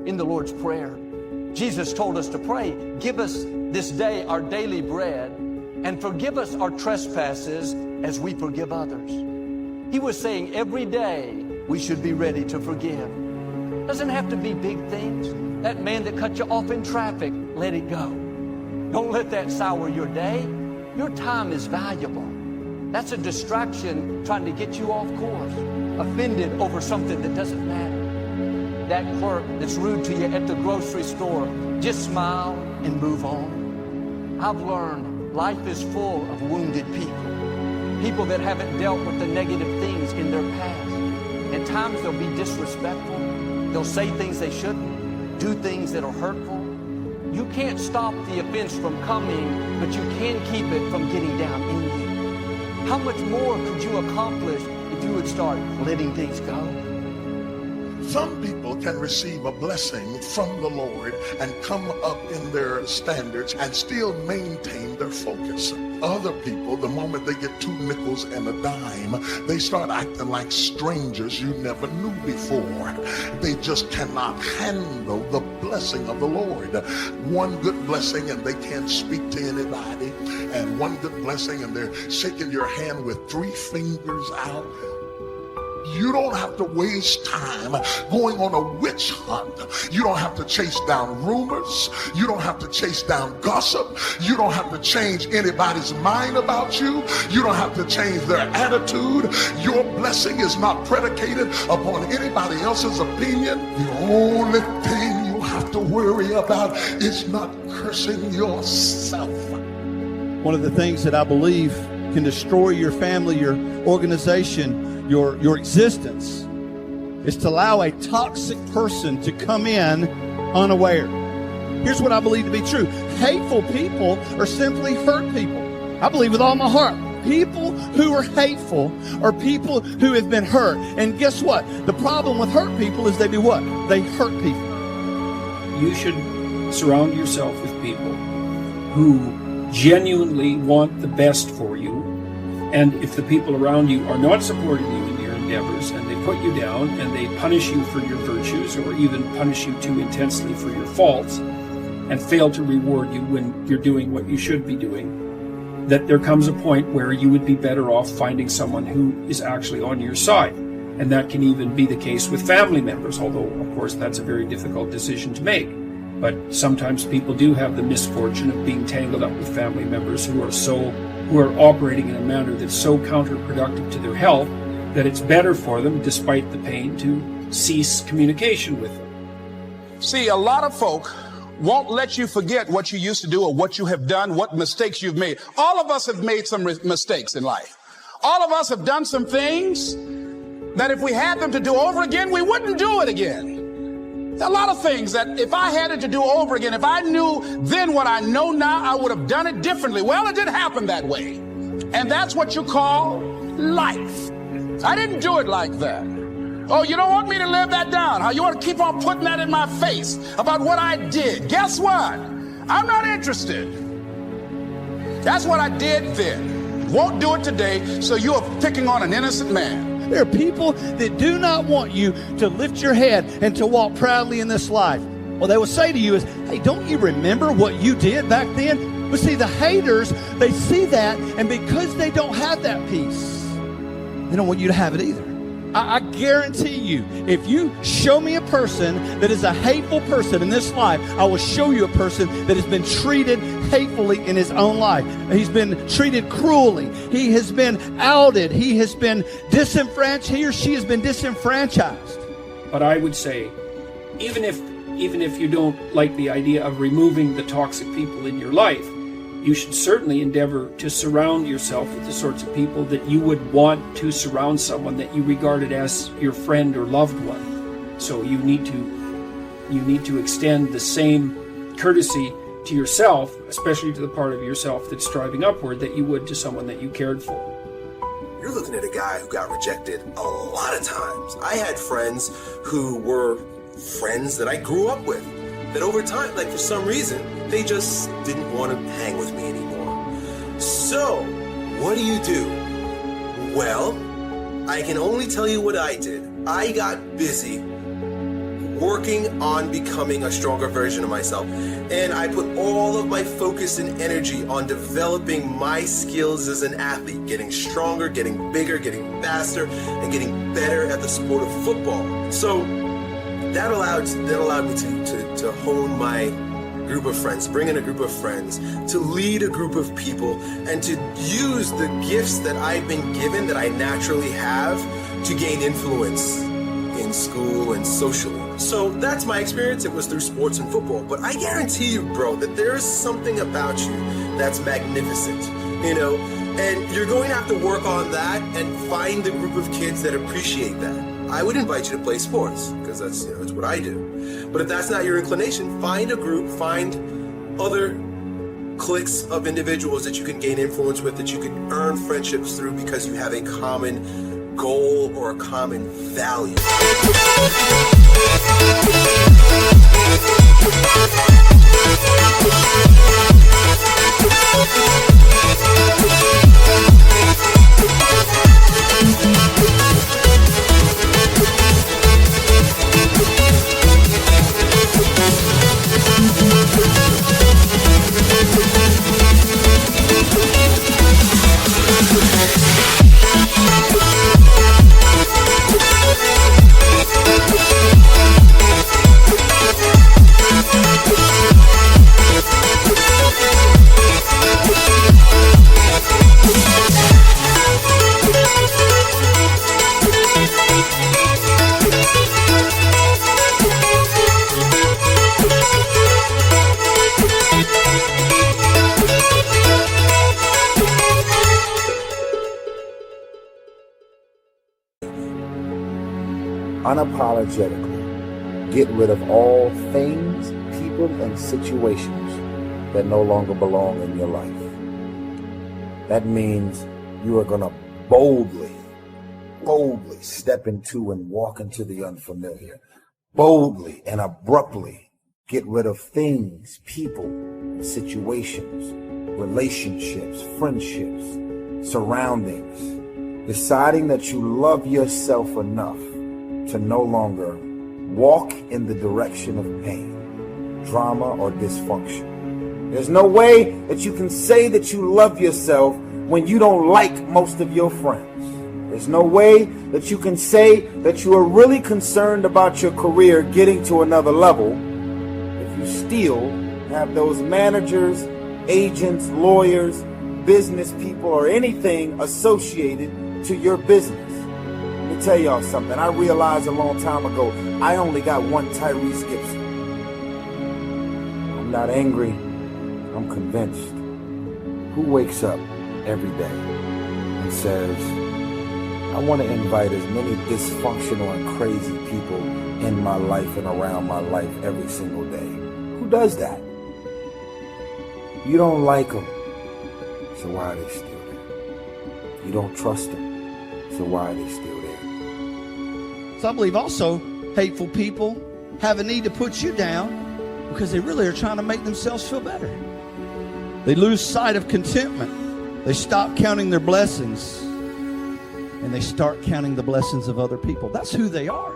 in the Lord's Prayer. Jesus told us to pray, give us this day our daily bread and forgive us our trespasses as we forgive others. He was saying every day we should be ready to forgive. Doesn't have to be big things. That man that cut you off in traffic, let it go. Don't let that sour your day. Your time is valuable. That's a distraction trying to get you off course, offended over something that doesn't matter. That clerk that's rude to you at the grocery store, just smile and move on. I've learned life is full of wounded people that haven't dealt with the negative things in their past. At times they'll be disrespectful. They'll say things they shouldn't, do things that are hurtful. You can't stop the offense from coming, but you can keep it from getting down in you. How much more could you accomplish if you would start letting things go? Some people can receive a blessing from the Lord and come up in their standards and still maintain their focus. Other people, the moment they get 2 nickels and a dime, they start acting like strangers you never knew before. They just cannot handle the blessing of the Lord. One good blessing and they can't speak to anybody, and one good blessing and they're shaking your hand with 3 fingers out. You don't have to waste time going on a witch hunt. You don't have to chase down rumors. You don't have to chase down gossip. You don't have to change anybody's mind about you. You don't have to change their attitude. Your blessing is not predicated upon anybody else's opinion. The only thing you have to worry about is not cursing yourself. One of the things that I believe can destroy your family, your organization, your existence, is to allow a toxic person to come in unaware. Here's what I believe to be true. Hateful people are simply hurt people. I believe with all my heart. People who are hateful are people who have been hurt. And guess what? The problem with hurt people is they do what? They hurt people. You should surround yourself with people who genuinely want the best for you. And if the people around you are not supporting you in your endeavors and they put you down and they punish you for your virtues or even punish you too intensely for your faults and fail to reward you when you're doing what you should be doing, that there comes a point where you would be better off finding someone who is actually on your side. And that can even be the case with family members, although, of course, that's a very difficult decision to make. But sometimes people do have the misfortune of being tangled up with family members who are operating in a manner that's so counterproductive to their health that it's better for them, despite the pain, to cease communication with them. See, a lot of folk won't let you forget what you used to do or what you have done, what mistakes you've made. All of us have made some mistakes in life. All of us have done some things that if we had them to do over again, we wouldn't do it again. A lot of things that if I had it to do over again, if I knew then what I know now, I would have done it differently. Well, it didn't happen that way. And that's what you call life. I didn't do it like that. Oh, you don't want me to live that down, huh? You want to keep on putting that in my face about what I did. Guess what? I'm not interested. That's what I did then. Won't do it today, so you are picking on an innocent man. There are people that do not want you to lift your head and to walk proudly in this life. What they will say to you is, hey, don't you remember what you did back then? But see, the haters, they see that, and because they don't have that peace, they don't want you to have it either. I guarantee you, if you show me a person that is a hateful person in this life, I will show you a person that has been treated hatefully in his own life. He's been treated cruelly. He has been outed. He has been disenfranchised. He or she has been disenfranchised. But I would say, even if you don't like the idea of removing the toxic people in your life, you should certainly endeavor to surround yourself with the sorts of people that you would want to surround someone that you regarded as your friend or loved one. So you need to extend the same courtesy to yourself, especially to the part of yourself that's striving upward, that you would to someone that you cared for. You're looking at a guy who got rejected a lot of times. I had friends who were friends that I grew up with, that over time, like for some reason, they just didn't want to hang with me anymore. So, what do you do? Well, I can only tell you what I did. I got busy working on becoming a stronger version of myself. And I put all of my focus and energy on developing my skills as an athlete, getting stronger, getting bigger, getting faster, and getting better at the sport of football. So that allowed me to hone my group of friends, bring in a group of friends, to lead a group of people, and to use the gifts that I've been given, that I naturally have, to gain influence in school and socially. So that's my experience. It was through sports and football. But I guarantee you, bro, that there is something about you that's magnificent, and you're going to have to work on that and find a group of kids that appreciate that. I would invite you to play sports, because that's, it's what I do. But if that's not your inclination, find a group, find other cliques of individuals that you can gain influence with, that you can earn friendships through, because you have a common goal or a common value. Unapologetically get rid of all things, people, and situations that no longer belong in your life. That means you are going to boldly step into and walk into the unfamiliar. Boldly and abruptly get rid of things, people, and situations, relationships, friendships, surroundings. Deciding that you love yourself enough to no longer walk in the direction of pain, drama, or dysfunction. There's no way that you can say that you love yourself when you don't like most of your friends. There's no way that you can say that you are really concerned about your career getting to another level if you still have those managers, agents, lawyers, business people, or anything associated to your business. Let me tell y'all something. I realized a long time ago, I only got one Tyrese Gibson. I'm not angry. I'm convinced. Who wakes up every day and says, I want to invite as many dysfunctional and crazy people in my life and around my life every single day? Who does that? You don't like them, so why are they still there? You don't trust them, so why are they still there? So I believe also hateful people have a need to put you down because they really are trying to make themselves feel better. They lose sight of contentment. They stop counting their blessings and they start counting the blessings of other people. That's who they are.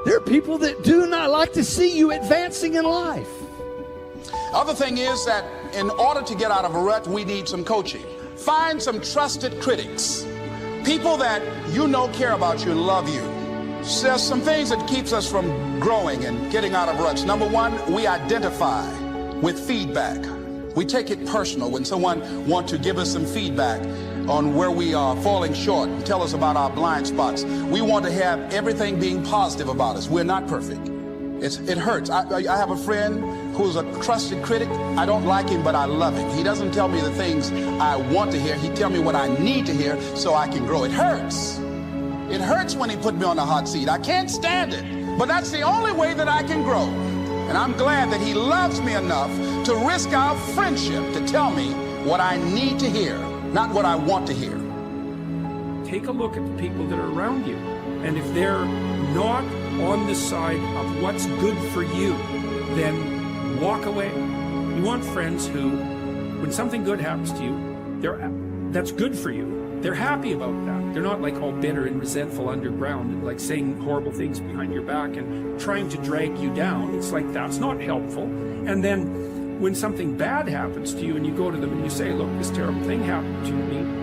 There are people that do not like to see you advancing in life. Other thing is that in order to get out of a rut, we need some coaching. Find some trusted critics, People that you know care about you and love you. There's some things that keeps us from growing and getting out of ruts. Number one, we identify with feedback. We take it personal when someone wants to give us some feedback on where we are falling short and tell us about our blind spots. We want to have everything being positive about us. We're not perfect. It hurts. I have a friend who's a trusted critic. I don't like him, but I love him. He doesn't tell me the things I want to hear. He tells me what I need to hear so I can grow. It hurts. It hurts when he put me on the hot seat. I can't stand it. But that's the only way that I can grow. And I'm glad that he loves me enough to risk our friendship to tell me what I need to hear, not what I want to hear. Take a look at the people that are around you. And if they're not on the side of what's good for you, then walk away. You want friends who, when something good happens to you, that's good for you. They're happy about that. They're not like all bitter and resentful underground and like saying horrible things behind your back and trying to drag you down. It's like that's not helpful. And then when something bad happens to you and you go to them and you say, look, this terrible thing happened to me,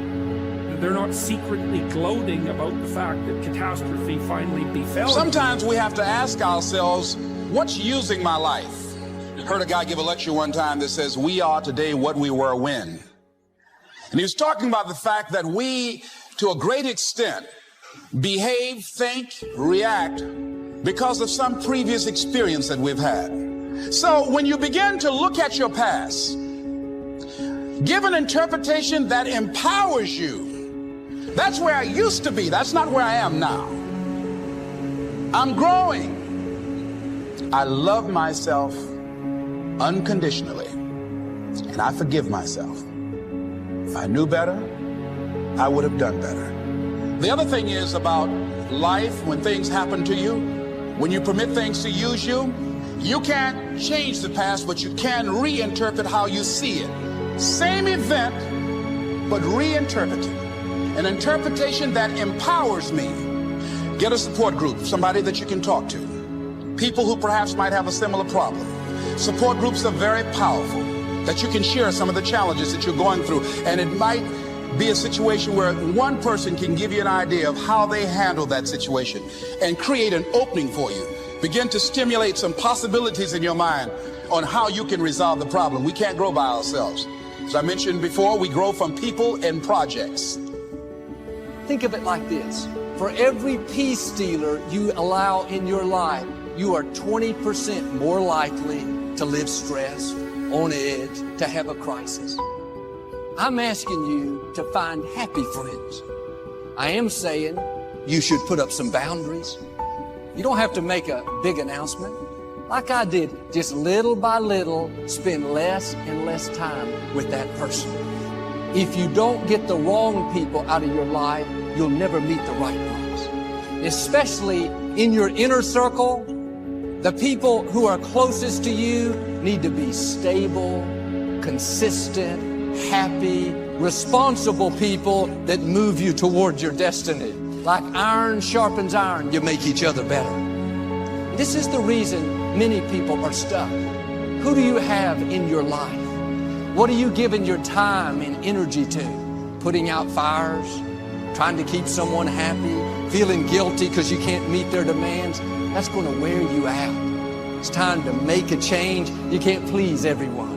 they're not secretly gloating about the fact that catastrophe finally befell. Sometimes we have to ask ourselves, what's using my life? I heard a guy give a lecture one time that says, we are today what we were when. And he was talking about the fact that we, to a great extent, behave, think, react because of some previous experience that we've had. So when you begin to look at your past, give an interpretation that empowers you. That's where I used to be. That's not where I am now. I'm growing. I love myself unconditionally, and I forgive myself. If I knew better, I would have done better. The other thing is about life, when things happen to you, when you permit things to use you, you can't change the past, but you can reinterpret how you see it. Same event, but reinterpreted. An interpretation that empowers me. Get a support group, somebody that you can talk to. People who perhaps might have a similar problem. Support groups are very powerful, that you can share some of the challenges that you're going through. And it might be a situation where one person can give you an idea of how they handle that situation and create an opening for you. Begin to stimulate some possibilities in your mind on how you can resolve the problem. We can't grow by ourselves. As I mentioned before, we grow from people and projects. Think of it like this. For every peace stealer you allow in your life, you are 20% more likely to live stressed, on edge, to have a crisis. I'm asking you to find happy friends. I am saying you should put up some boundaries. You don't have to make a big announcement. Like I did, just little by little, spend less and less time with that person. If you don't get the wrong people out of your life, you'll never meet the right ones. Especially in your inner circle, the people who are closest to you need to be stable, consistent, happy, responsible people that move you towards your destiny. Like iron sharpens iron, you make each other better. This is the reason many people are stuck. Who do you have in your life? What are you giving your time and energy to? Putting out fires? Trying to keep someone happy? Feeling guilty because you can't meet their demands? That's going to wear you out. It's time to make a change. You can't please everyone.